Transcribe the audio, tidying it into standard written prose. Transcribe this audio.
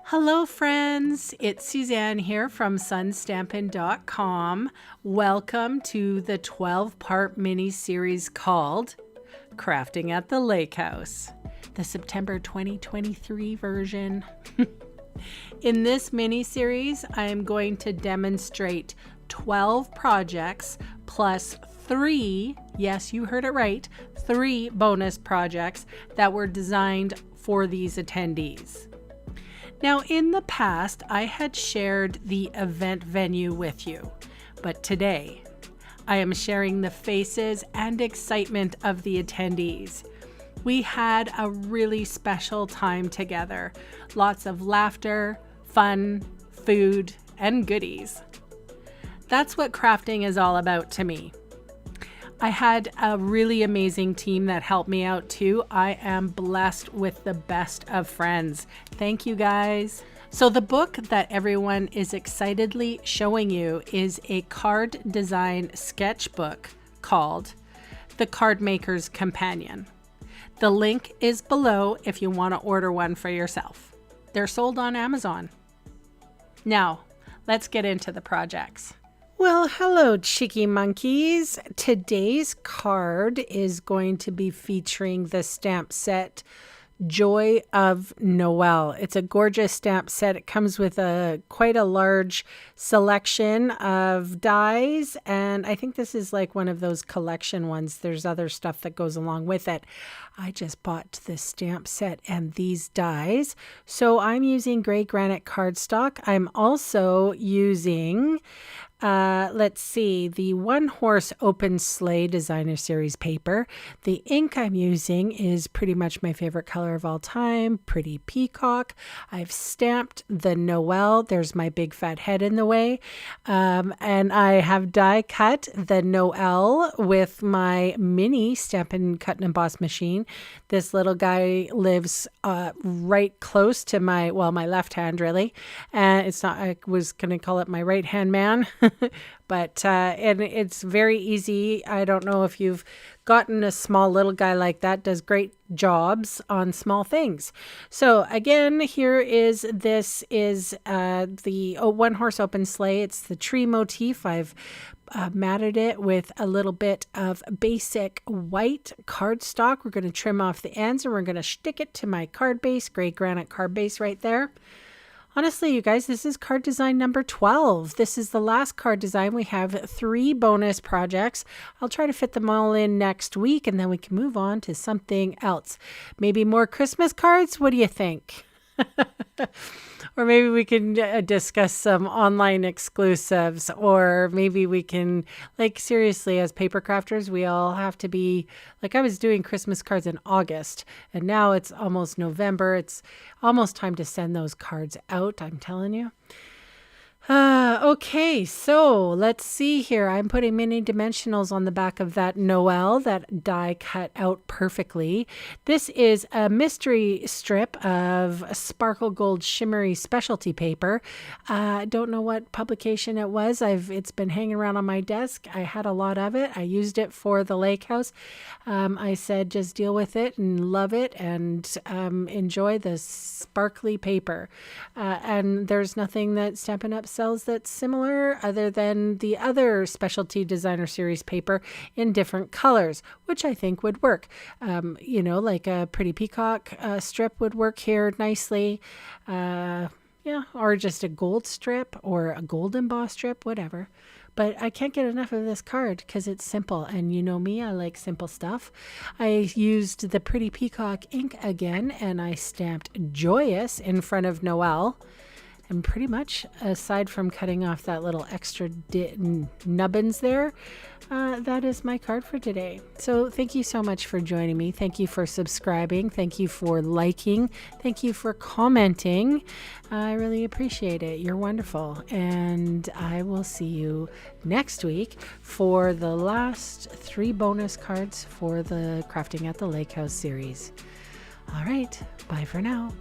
Hello friends, it's Suzanne here from sunstampin.com. Welcome to the 12-part mini-series called Crafting at the Lake House, the September 2023 version. In this mini-series, I am going to demonstrate 12 projects plus 3, yes, you heard it right, 3 bonus projects that were designed for these attendees. Now, in the past, I had shared the event venue with you, but today I am sharing the faces and excitement of the attendees. We had a really special time together. Lots of laughter, fun, food, and goodies. That's what crafting is all about to me. I had a really amazing team that helped me out too. I am blessed with the best of friends. Thank you guys. So the book that everyone is excitedly showing you is a card design sketchbook called The Card Maker's Companion. The link is below if you want to order one for yourself. They're sold on Amazon. Now, let's get into the projects. Well, hello, cheeky monkeys. Today's card is going to be featuring the stamp set Joy of Noel. It's a gorgeous stamp set. It comes with quite a large selection of dies, and I think this is like one of those collection ones. There's other stuff that goes along with it. I just bought the stamp set and these dies. So I'm using gray granite cardstock. I'm also using the One Horse Open Sleigh Designer Series paper. The ink I'm using is pretty much my favorite color of all time, Pretty Peacock. I've stamped the Noel. There's my big fat head in the way. And I have die cut the Noel with my mini Stampin' Cut and Emboss machine. This little guy lives right close to my left hand really. And it's not, I was going to call it my right hand man. But and it's very easy. I don't know if you've gotten a small little guy like that. Does great jobs on small things. So again, this is the One Horse Open Sleigh. It's the tree motif. I've matted it with a little bit of basic white cardstock. We're going to trim off the ends and we're going to stick it to my card base, gray granite card base right there. Honestly, you guys, this is card design number 12. This is the last card design. We have 3 bonus projects. I'll try to fit them all in next week, and then we can move on to something else. Maybe more Christmas cards? What do you think? Or maybe we can discuss some online exclusives, or maybe we can, seriously, as paper crafters, we all have to be, I was doing Christmas cards in August, and now it's almost November. It's almost time to send those cards out, I'm telling you. Okay, so let's see here. I'm putting mini dimensionals on the back of that Noel that die cut out perfectly. This is a mystery strip of sparkle gold shimmery specialty paper. I don't know what publication it was. It's been hanging around on my desk. I had a lot of it. I used it for the lake house. I said just deal with it and love it and enjoy the sparkly paper. And there's nothing that Stampin' Up sells that's similar other than the other specialty designer series paper in different colors, which I think would work. Like a Pretty Peacock strip would work here nicely. Or just a gold strip or a gold emboss strip, whatever. But I can't get enough of this card because it's simple. And you know me, I like simple stuff. I used the Pretty Peacock ink again, and I stamped Joyous in front of Noel. And pretty much, aside from cutting off that little extra nubbins there, that is my card for today. So thank you so much for joining me. Thank you for subscribing. Thank you for liking. Thank you for commenting. I really appreciate it. You're wonderful. And I will see you next week for the last 3 bonus cards for the Crafting at the Lake House series. All right. Bye for now.